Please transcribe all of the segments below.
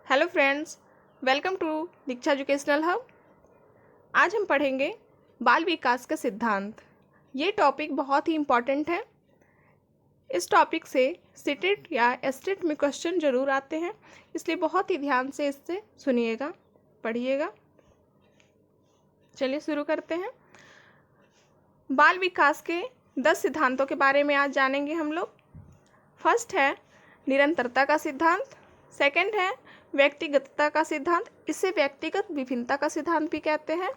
Hello friends, welcome to Diksha educational hub. आज हम पढ़ेंगे बाल विकास का सिद्धांत। ये टॉपिक बहुत ही इम्पॉर्टेंट है। इस टॉपिक से सीटेट या एस्टेट में क्वेश्चन जरूर आते हैं, इसलिए बहुत ही ध्यान से इससे सुनिएगा, पढ़िएगा। चलिए शुरू करते हैं। बाल विकास के 10 सिद्धांतों के बारे में आज जानेंगे हम लोग। फर्स्ट है निरंतरता का सिद्धांत। सेकंड है व्यक्तिगतता का सिद्धांत, इसे व्यक्तिगत विभिन्नता का सिद्धांत भी कहते हैं।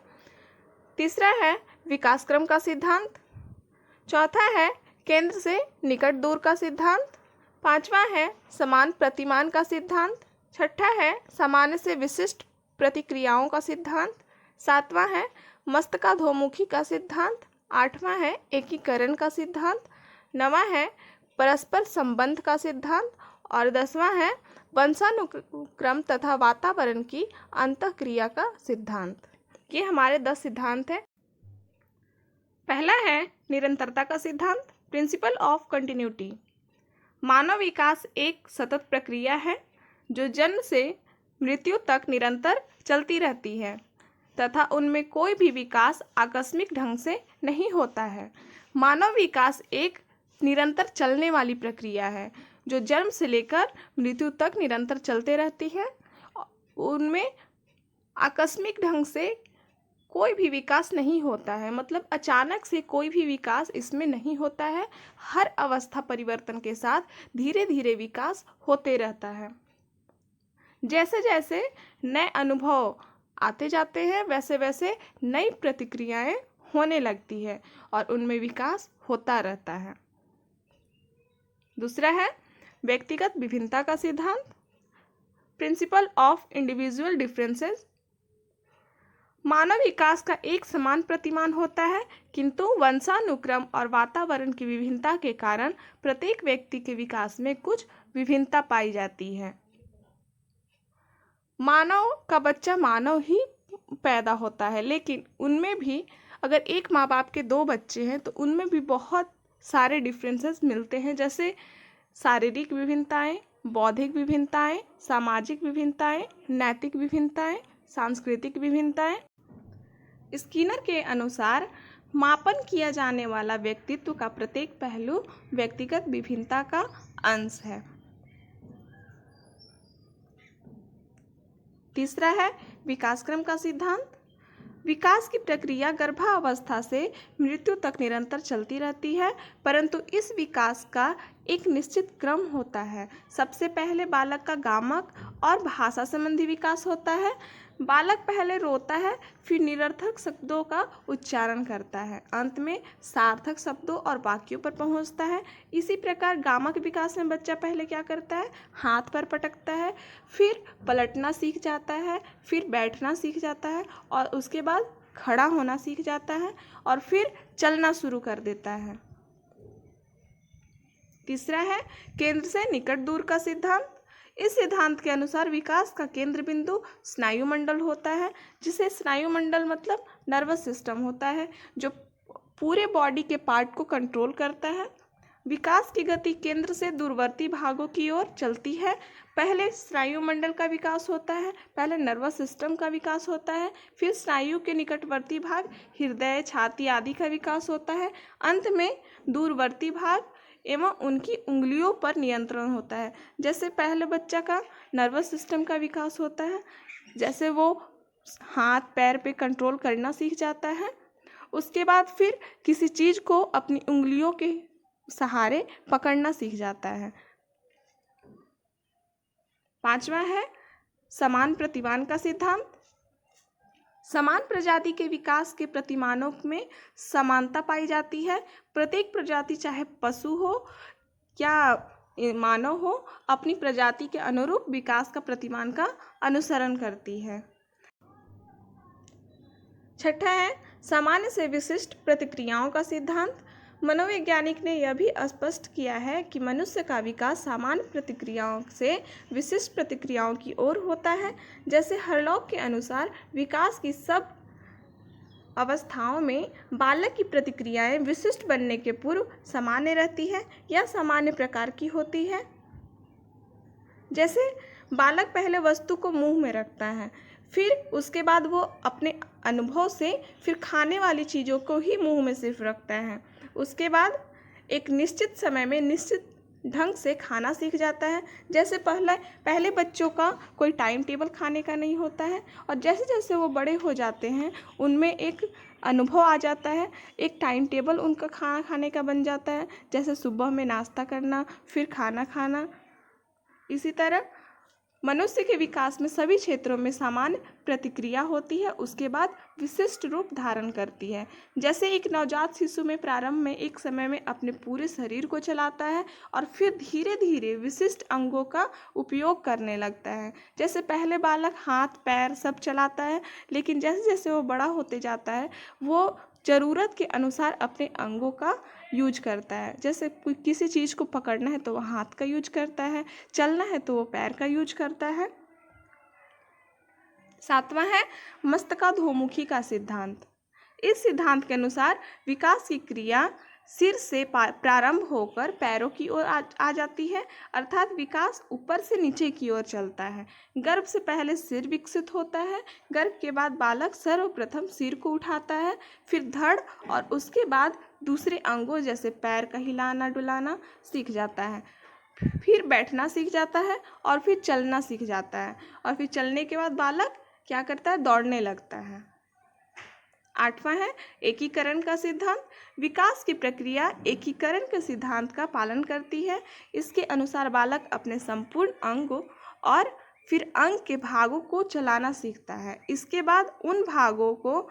तीसरा है विकास क्रम का सिद्धांत। चौथा है केंद्र से निकट दूर का सिद्धांत। पांचवा है समान प्रतिमान का सिद्धांत। छठा है सामान्य से विशिष्ट प्रतिक्रियाओं का सिद्धांत। सातवां है मस्तकाधोमुखी का सिद्धांत। आठवां है एकीकरण का सिद्धांत। नवां है परस्पर संबंध का सिद्धांत और 10वां है वंशानुक्रम तथा वातावरण की अंतःक्रिया का सिद्धांत। ये हमारे 10 सिद्धांत हैं। पहला है निरंतरता का सिद्धांत, प्रिंसिपल ऑफ कंटिन्यूटी। मानव विकास एक सतत प्रक्रिया है जो जन्म से मृत्यु तक निरंतर चलती रहती है तथा उनमें कोई भी विकास आकस्मिक ढंग से नहीं होता है। मानव विकास एक निरंतर चलने वाली प्रक्रिया है जो जन्म से लेकर मृत्यु तक निरंतर चलते रहती है। उनमें आकस्मिक ढंग से कोई भी विकास नहीं होता है, मतलब अचानक से कोई भी विकास इसमें नहीं होता है। हर अवस्था परिवर्तन के साथ धीरे धीरे विकास होते रहता है। जैसे जैसे नए अनुभव आते जाते हैं वैसे वैसे नई प्रतिक्रियाएं होने लगती है और उनमें विकास होता रहता है। दूसरा है व्यक्तिगत विभिन्नता का सिद्धांत, प्रिंसिपल ऑफ इंडिविजुअल डिफरेंसेस। मानव विकास का एक समान प्रतिमान होता है, किंतु वंशानुक्रम और वातावरण की विभिन्नता के कारण प्रत्येक व्यक्ति के विकास में कुछ विभिन्नता पाई जाती है। मानव का बच्चा मानव ही पैदा होता है, लेकिन उनमें भी अगर एक माँ बाप के 2 बच्चे हैं तो उनमें भी बहुत सारे डिफरेंसेस मिलते हैं, जैसे शारीरिक विभिन्नताएं, बौद्धिक विभिन्नताएं, सामाजिक विभिन्नताएं, नैतिक विभिन्नताएं, सांस्कृतिक विभिन्नताएं। स्किनर के अनुसार मापन किया जाने वाला व्यक्तित्व का प्रत्येक पहलू व्यक्तिगत विभिन्नता का अंश है। तीसरा है विकास क्रम का सिद्धांत। विकास की प्रक्रिया गर्भावस्था से मृत्यु तक निरंतर चलती रहती है, परंतु इस विकास का एक निश्चित क्रम होता है। सबसे पहले बालक का गामक और भाषा संबंधी विकास होता है। बालक पहले रोता है, फिर निरर्थक शब्दों का उच्चारण करता है, अंत में सार्थक शब्दों और वाक्यों पर पहुंचता है। इसी प्रकार गामक विकास में बच्चा पहले क्या करता है, हाथ पर पटकता है, फिर पलटना सीख जाता है, फिर बैठना सीख जाता है और उसके बाद खड़ा होना सीख जाता है और फिर चलना शुरू कर देता है। तीसरा है केंद्र से निकट दूर का सिद्धांत। इस सिद्धांत के अनुसार विकास का केंद्र बिंदु स्नायुमंडल होता है, जिसे स्नायुमंडल मतलब नर्वस सिस्टम होता है, जो पूरे बॉडी के पार्ट को कंट्रोल करता है। विकास की गति केंद्र से दूरवर्ती भागों की ओर चलती है। पहले स्नायुमंडल का विकास होता है, पहले नर्वस सिस्टम का विकास होता है, फिर स्नायु के निकटवर्ती भाग हृदय, छाती आदि का विकास होता है। अंत में दूरवर्ती भाग एवं उनकी उंगलियों पर नियंत्रण होता है। जैसे पहले बच्चा का नर्वस सिस्टम का विकास होता है, जैसे वो हाथ पैर पे कंट्रोल करना सीख जाता है, उसके बाद फिर किसी चीज़ को अपनी उंगलियों के सहारे पकड़ना सीख जाता है। पांचवा है समान प्रतिमान का सिद्धांत। समान प्रजाति के विकास के प्रतिमानों में समानता पाई जाती है। प्रत्येक प्रजाति चाहे पशु हो या मानव हो, अपनी प्रजाति के अनुरूप विकास का प्रतिमान का अनुसरण करती है। छठा है सामान्य से विशिष्ट प्रतिक्रियाओं का सिद्धांत। मनोवैज्ञानिक ने यह भी स्पष्ट किया है कि मनुष्य का विकास सामान्य प्रतिक्रियाओं से विशिष्ट प्रतिक्रियाओं की ओर होता है। जैसे हरलॉक के अनुसार विकास की सब अवस्थाओं में बालक की प्रतिक्रियाएं विशिष्ट बनने के पूर्व सामान्य रहती है या सामान्य प्रकार की होती है। जैसे बालक पहले वस्तु को मुंह में रखता है, फिर उसके बाद वो अपने अनुभव से फिर खाने वाली चीज़ों को ही मुंह में सिर्फ रखता है। उसके बाद एक निश्चित समय में निश्चित ढंग से खाना सीख जाता है। जैसे पहले बच्चों का कोई टाइम टेबल खाने का नहीं होता है, और जैसे जैसे वो बड़े हो जाते हैं उनमें एक अनुभव आ जाता है, एक टाइम टेबल उनका खाना खाने का बन जाता है। जैसे सुबह में नाश्ता करना, फिर खाना खाना। इसी तरह मनुष्य के विकास में सभी क्षेत्रों में सामान्य प्रतिक्रिया होती है, उसके बाद विशिष्ट रूप धारण करती है। जैसे एक नवजात शिशु में प्रारंभ में एक समय में अपने पूरे शरीर को चलाता है और फिर धीरे धीरे विशिष्ट अंगों का उपयोग करने लगता है। जैसे पहले बालक हाथ पैर सब चलाता है, लेकिन जैसे जैसे वो बड़ा होते जाता है वो ज़रूरत के अनुसार अपने अंगों का यूज करता है। जैसे किसी चीज़ को पकड़ना है तो वो हाथ का यूज करता है, चलना है तो वो पैर का यूज करता है। 7वां है मस्तकाधोमुखी का सिद्धांत। इस सिद्धांत के अनुसार विकास की क्रिया सिर से प्रारंभ होकर पैरों की ओर आ जाती है, अर्थात विकास ऊपर से नीचे की ओर चलता है। गर्भ से पहले सिर विकसित होता है। गर्भ के बाद बालक सर्वप्रथम सिर को उठाता है, फिर धड़ और उसके बाद दूसरे अंगों जैसे पैर का हिलाना डुलाना सीख जाता है। फिर बैठना सीख जाता है और फिर चलना सीख जाता है, और फिर चलने के बाद बालक क्या करता है, दौड़ने लगता है। 8वां है एकीकरण का सिद्धांत। विकास की प्रक्रिया एकीकरण के सिद्धांत का पालन करती है। इसके अनुसार बालक अपने संपूर्ण अंगों और फिर अंग के भागों को चलाना सीखता है। इसके बाद उन भागों को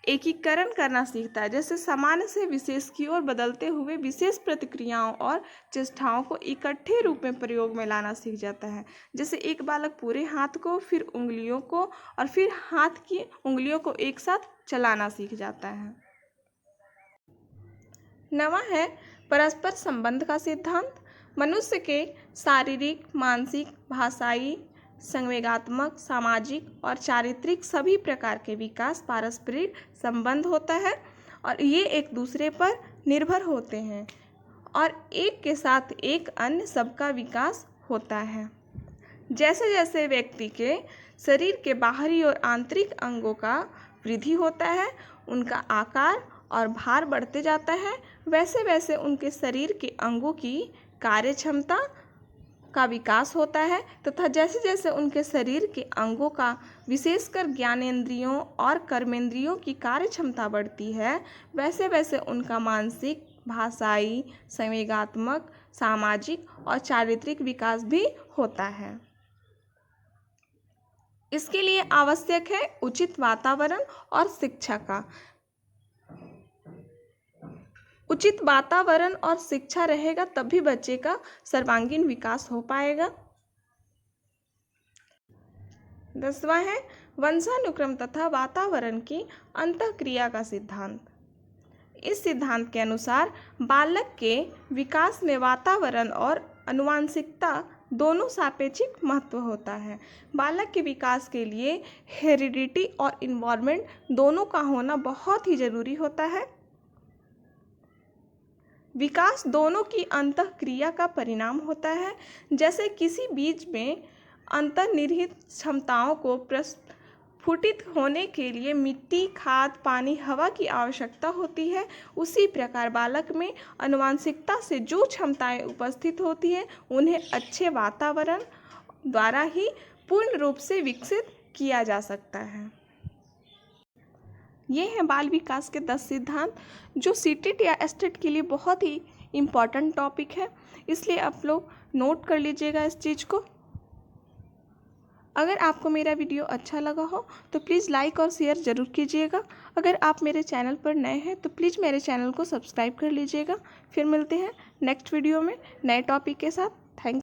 एकीकरण करना सीखता है, जैसे सामान्य से विशेष की ओर बदलते हुए विशेष प्रतिक्रियाओं और चेष्टाओं को इकट्ठे रूप में प्रयोग में लाना सीख जाता है। जैसे एक बालक पूरे हाथ को, फिर उंगलियों को और फिर हाथ की उंगलियों को एक साथ चलाना सीख जाता है। 9वां है परस्पर संबंध का सिद्धांत। मनुष्य के शारीरिक, मानसिक, भाषाई, संवेगात्मक, सामाजिक और चारित्रिक सभी प्रकार के विकास पारस्परिक संबंध होता है और ये एक दूसरे पर निर्भर होते हैं और एक के साथ एक अन्य सबका विकास होता है। जैसे जैसे व्यक्ति के शरीर के बाहरी और आंतरिक अंगों का वृद्धि होता है, उनका आकार और भार बढ़ते जाता है, वैसे वैसे उनके शरीर के अंगों की कार्यक्षमता का विकास होता है तथा जैसे जैसे उनके शरीर के अंगों का विशेषकर ज्ञानेंद्रियों और कर्मेंद्रियों की कार्यक्षमता बढ़ती है, वैसे वैसे उनका मानसिक, भाषाई, संवेगात्मक, सामाजिक और चारित्रिक विकास भी होता है। इसके लिए आवश्यक है उचित वातावरण और शिक्षा का। उचित वातावरण और शिक्षा रहेगा तभी बच्चे का सर्वांगीण विकास हो पाएगा। 10वां है वंशानुक्रम तथा वातावरण की अंतःक्रिया का सिद्धांत। इस सिद्धांत के अनुसार बालक के विकास में वातावरण और आनुवंशिकता दोनों सापेक्षिक महत्व होता है। बालक के विकास के लिए हेरिडिटी और इन्वायरमेंट दोनों का होना बहुत ही जरूरी होता है। विकास दोनों की अंतःक्रिया का परिणाम होता है। जैसे किसी बीज में अंतर्निहित क्षमताओं को प्रस्फुटित होने के लिए मिट्टी, खाद, पानी, हवा की आवश्यकता होती है, उसी प्रकार बालक में आनुवंशिकता से जो क्षमताएं उपस्थित होती हैं उन्हें अच्छे वातावरण द्वारा ही पूर्ण रूप से विकसित किया जा सकता है। ये हैं बाल विकास के 10 सिद्धांत जो सीटेट या एस्टेट के लिए बहुत ही इम्पॉर्टेंट टॉपिक है, इसलिए आप लोग नोट कर लीजिएगा इस चीज़ को। अगर आपको मेरा वीडियो अच्छा लगा हो तो प्लीज़ लाइक और शेयर ज़रूर कीजिएगा। अगर आप मेरे चैनल पर नए हैं तो प्लीज़ मेरे चैनल को सब्सक्राइब कर लीजिएगा। फिर मिलते हैं नेक्स्ट वीडियो में नए टॉपिक के साथ।